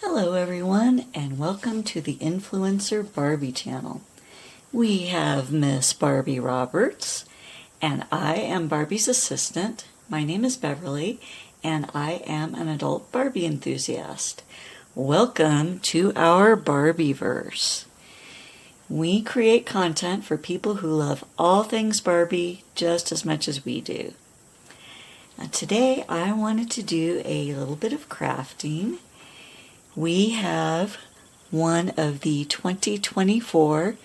Hello everyone, and welcome to the Influencer Barbie channel. We have Miss Barbie Roberts, and I am Barbie's assistant. My name is Beverly, and I am an adult Barbie enthusiast. Welcome to our Barbieverse. We create content for people who love all things Barbie just as much as we do. Today I wanted to do a little bit of crafting. We have one of the 2024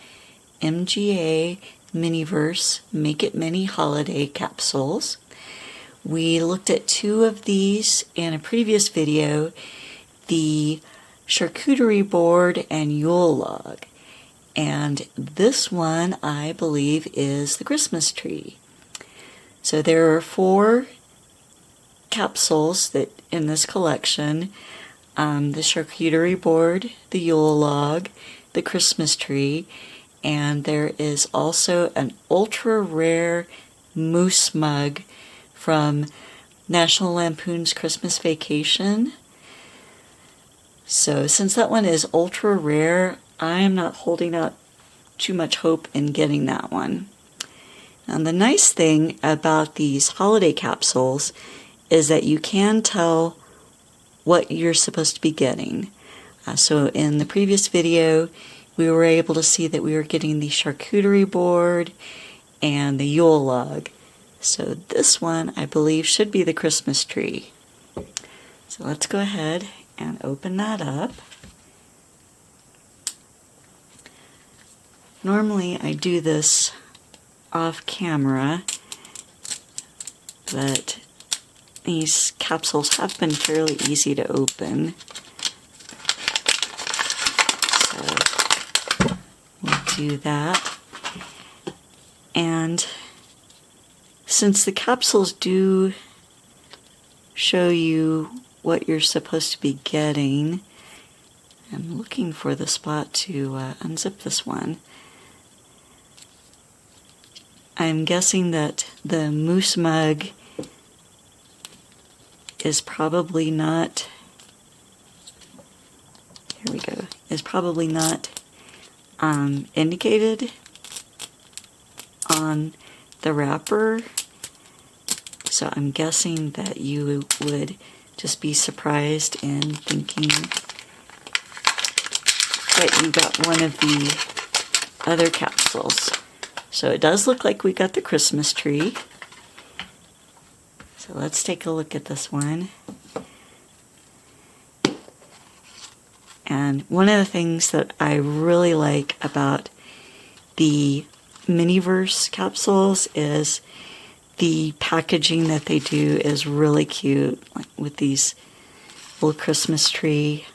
MGA Miniverse Make It Mini Holiday Capsules. We looked at two of these in a previous video, the charcuterie board and Yule log. And this one, I believe, is the Christmas tree. So there are 4 capsules that in this collection. The charcuterie board, the Yule log, the Christmas tree, and there is also an ultra rare moose mug from National Lampoon's Christmas Vacation. So since that one is ultra rare, I am not holding out too much hope in getting that one. And the nice thing about these holiday capsules is that you can tell what you're supposed to be getting. So in the previous video, we were able to see that we were getting the charcuterie board and the Yule log. So this one, I believe, should be the Christmas tree. So let's go ahead and open that up. Normally I do this off camera, but these capsules have been fairly easy to open. So we'll do that. And since the capsules do show you what you're supposed to be getting, I'm looking for the spot to unzip this one. I'm guessing that the moose mug is probably not, here we go, is probably not indicated on the wrapper. So I'm guessing that you would just be surprised in thinking that you got one of the other capsules. So it does look like we got the Christmas tree. So let's take a look at this one. And one of the things that I really like about the Miniverse capsules is the packaging that they do is really cute, like with these little Christmas tree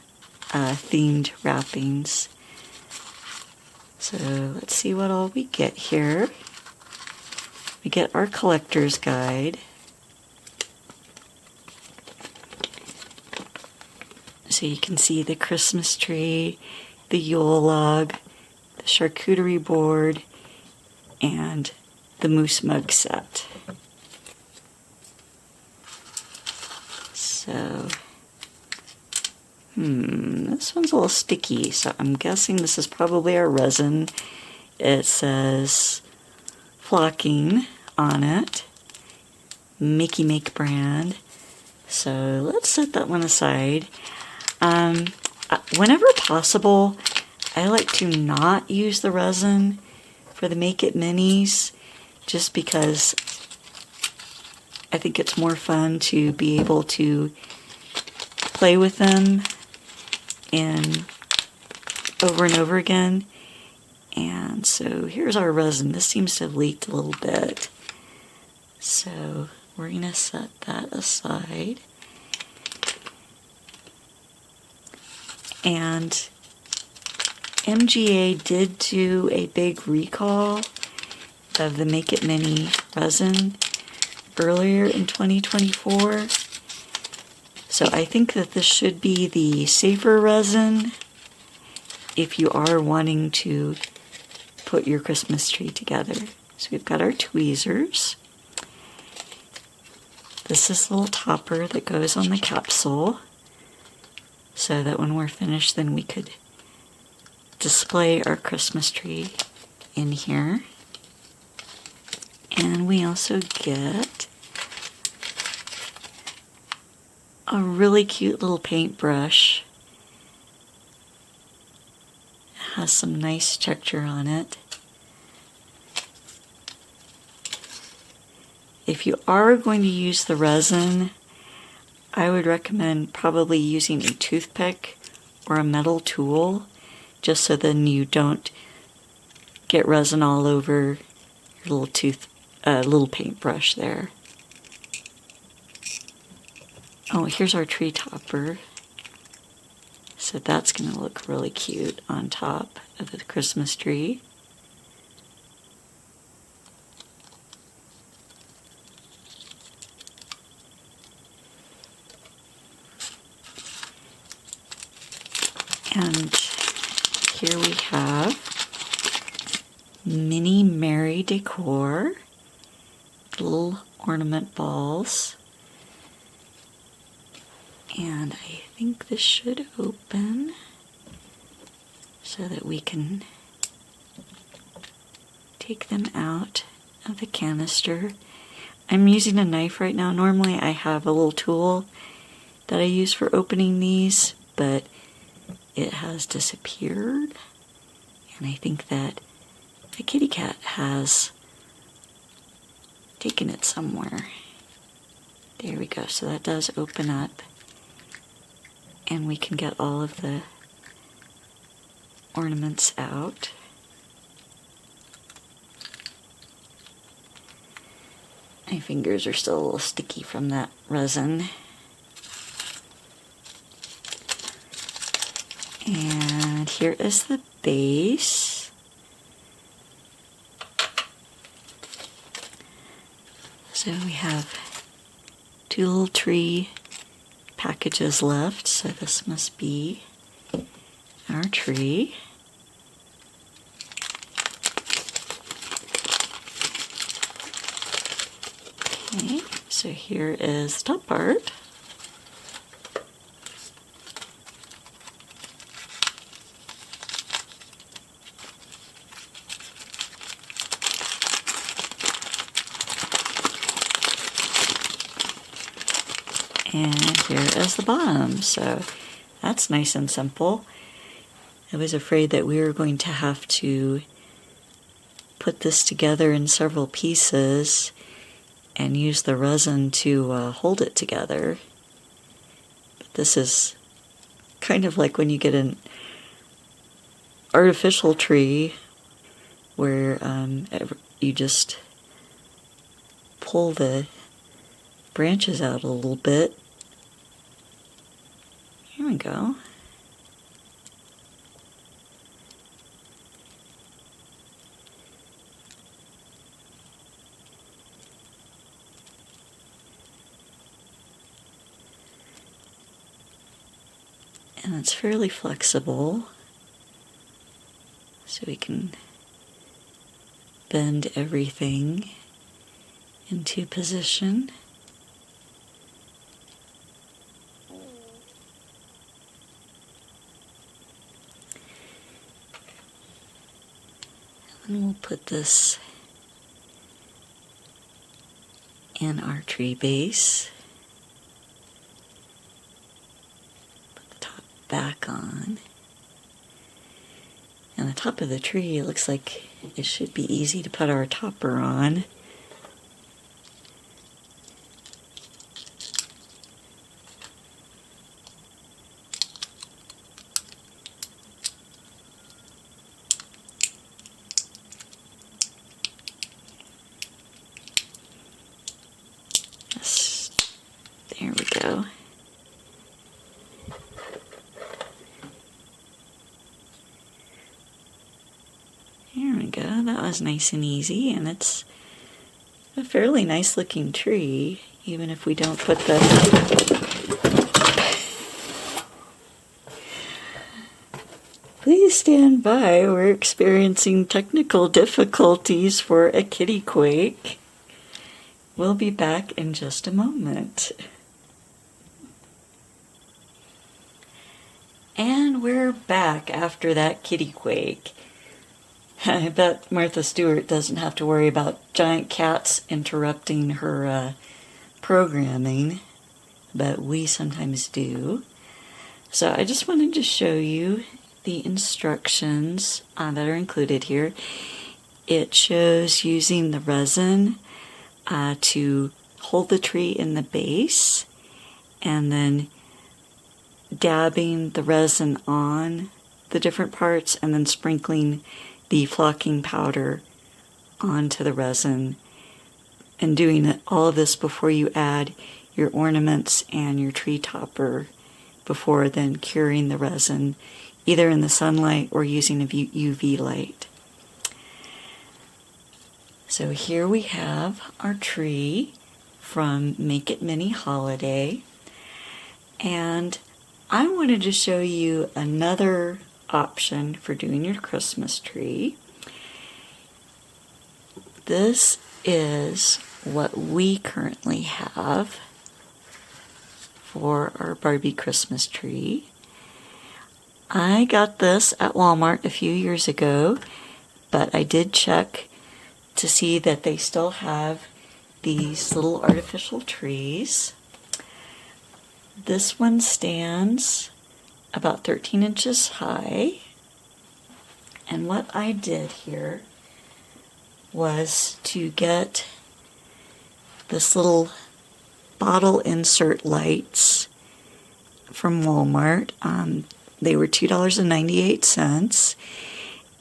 themed wrappings. So let's see what all we get here. We get our collector's guide. So you can see the Christmas tree, the Yule log, the charcuterie board, and the moose mug set. So, this one's a little sticky, so I'm guessing this is probably our resin. It says flocking on it, Mickey Make brand. So let's set that one aside. Whenever possible, I like to not use the resin for the Make It Minis, just because I think it's more fun to be able to play with them over and over again. And so here's our resin. This seems to have leaked a little bit. So we're going to set that aside. And MGA did do a big recall of the Make It Mini resin earlier in 2024. So I think that this should be the safer resin if you are wanting to put your Christmas tree together. So we've got our tweezers. This is the little topper that goes on the capsule. so that when we're finished, then we could display our Christmas tree in here. And we also get a really cute little paintbrush. It has some nice texture on it. If you are going to use the resin, I would recommend probably using a toothpick or a metal tool, just so then you don't get resin all over your little paintbrush there. Oh, here's our tree topper. So that's going to look really cute on top of the Christmas tree. And here we have mini Mary decor, little ornament balls. And I think this should open so that we can take them out of the canister. I'm using a knife right now. Normally I have a little tool that I use for opening these, but it has disappeared. And I think that the kitty cat has taken it somewhere. There we go. So that does open up. And we can get all of the ornaments out. My fingers are still a little sticky from that resin. And here is the base. So we have two little tree packages left, so this must be our tree. Okay, so here is the top part. And here is the bottom, so that's nice and simple. I was afraid that we were going to have to put this together in several pieces and use the resin to hold it together. But this is kind of like when you get an artificial tree where you just pull the branches out a little bit. Here we go. And it's fairly flexible, so we can bend everything into position. And we'll put this in our tree base. Put the top back on. And the top of the tree, it looks like it should be easy to put our topper on. There we go. There we go. That was nice and easy, and it's a fairly nice looking tree, even if we don't put the... Please stand by. We're experiencing technical difficulties for a kitty quake. We'll be back in just a moment. And we're back after that kitty quake. I bet Martha Stewart doesn't have to worry about giant cats interrupting her programming, but we sometimes do. So I just wanted to show you the instructions that are included here. It shows using the resin to hold the tree in the base, and then dabbing the resin on the different parts, and then sprinkling the flocking powder onto the resin, and doing all of this before you add your ornaments and your tree topper, before then curing the resin either in the sunlight or using a UV light. So here we have our tree from Make It Mini Holiday, and I wanted to show you another option for doing your Christmas tree. This is what we currently have for our Barbie Christmas tree. I got this at Walmart a few years ago, but I did check to see that they still have these little artificial trees. This one stands about 13 inches high, and what I did here was to get this little bottle insert lights from Walmart. They were $2.98,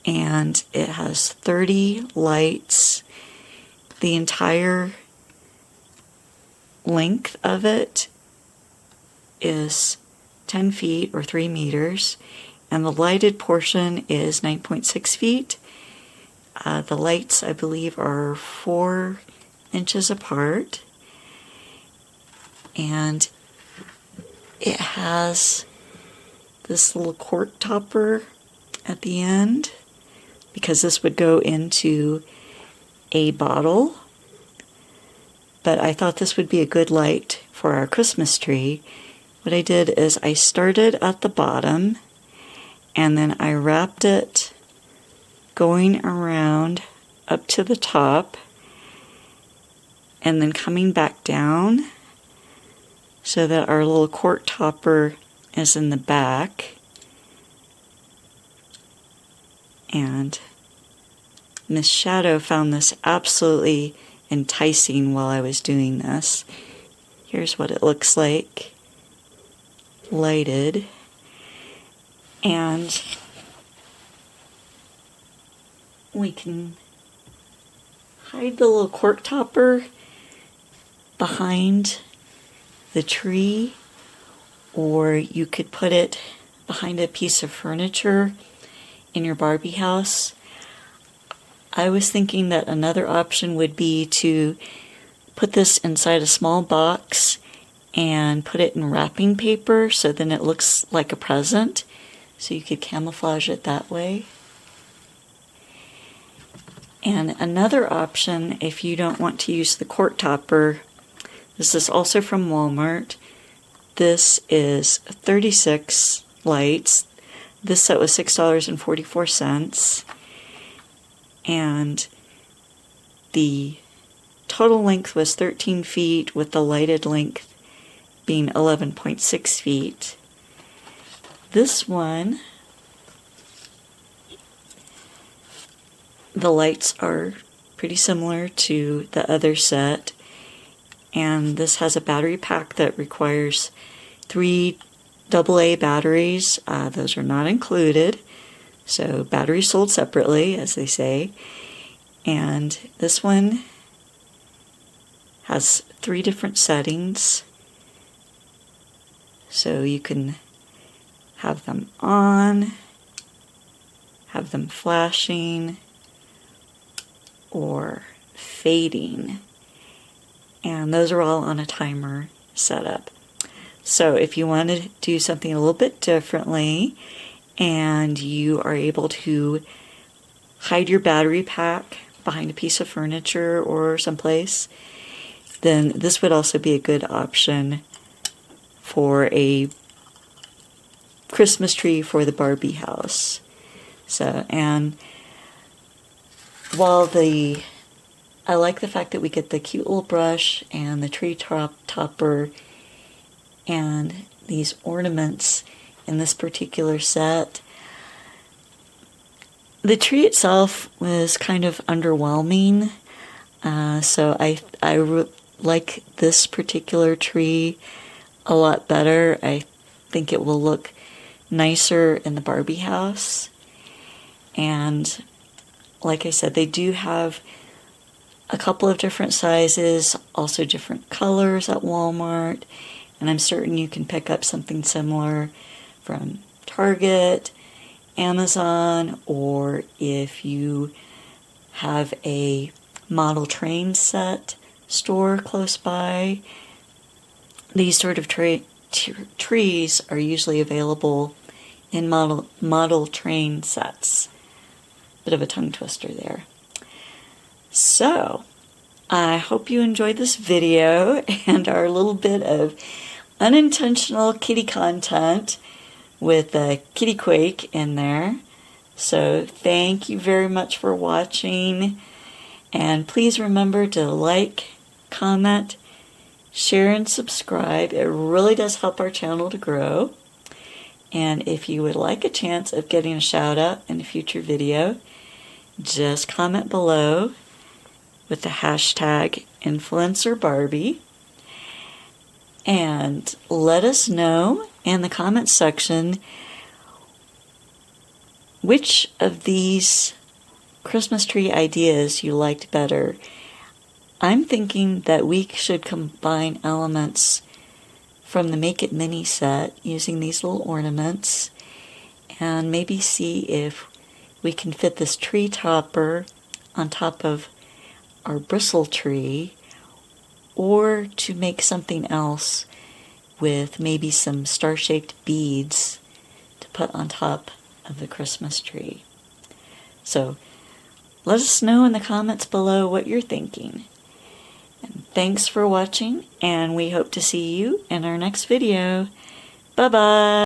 and it has 30 lights. The entire length of it is 10 feet or 3 meters, and the lighted portion is 9.6 feet. The lights, I believe, are 4 inches apart, and it has this little cork topper at the end, because this would go into a bottle. But I thought this would be a good light for our Christmas tree. What I did is I started at the bottom, and then I wrapped it going around up to the top, and then coming back down, so that our little cork topper is in the back. And Miss Shadow found this absolutely enticing while I was doing this. Here's what it looks like lighted. And we can hide the little cork topper behind the tree, or you could put it behind a piece of furniture in your Barbie house. I was thinking that another option would be to put this inside a small box and put it in wrapping paper, so then it looks like a present, so you could camouflage it that way. And another option, if you don't want to use the cork topper, this is also from Walmart. This is 36 lights. This set was $6.44, and the total length was 13 feet, with the lighted length being 11.6 feet. This one, the lights are pretty similar to the other set, and this has a battery pack that requires 3 AA batteries. Those are not included, so batteries sold separately, as they say. And this one has 3 different settings, so you can have them on, have them flashing, or fading. And those are all on a timer setup. So if you want to do something a little bit differently, and you are able to hide your battery pack behind a piece of furniture or someplace, then this would also be a good option for a Christmas tree for the Barbie house. So, and while I like the fact that we get the cute little brush and the tree topper and these ornaments in this particular set, the tree itself was kind of underwhelming. So I like this particular tree a lot better. I think it will look nicer in the Barbie house. And like I said, they do have a couple of different sizes, also different colors at Walmart. And I'm certain you can pick up something similar from Target, Amazon, or if you have a model train set store close by. These sort of trees are usually available in model train sets. Bit of a tongue twister there. So, I hope you enjoyed this video and our little bit of unintentional kitty content with Kitty Quake in there. So thank you very much for watching, and please remember to like, comment, share, and subscribe. It really does help our channel to grow. And if you would like a chance of getting a shout out in a future video, just comment below with the hashtag InfluencerBarbie. And let us know in the comments section which of these Christmas tree ideas you liked better. I'm thinking that we should combine elements from the Make It Mini set using these little ornaments and maybe see if we can fit this tree topper on top of our bristle tree, or to make something else with maybe some star-shaped beads to put on top of the Christmas tree. So let us know in the comments below what you're thinking. And thanks for watching, and we hope to see you in our next video. Bye-bye!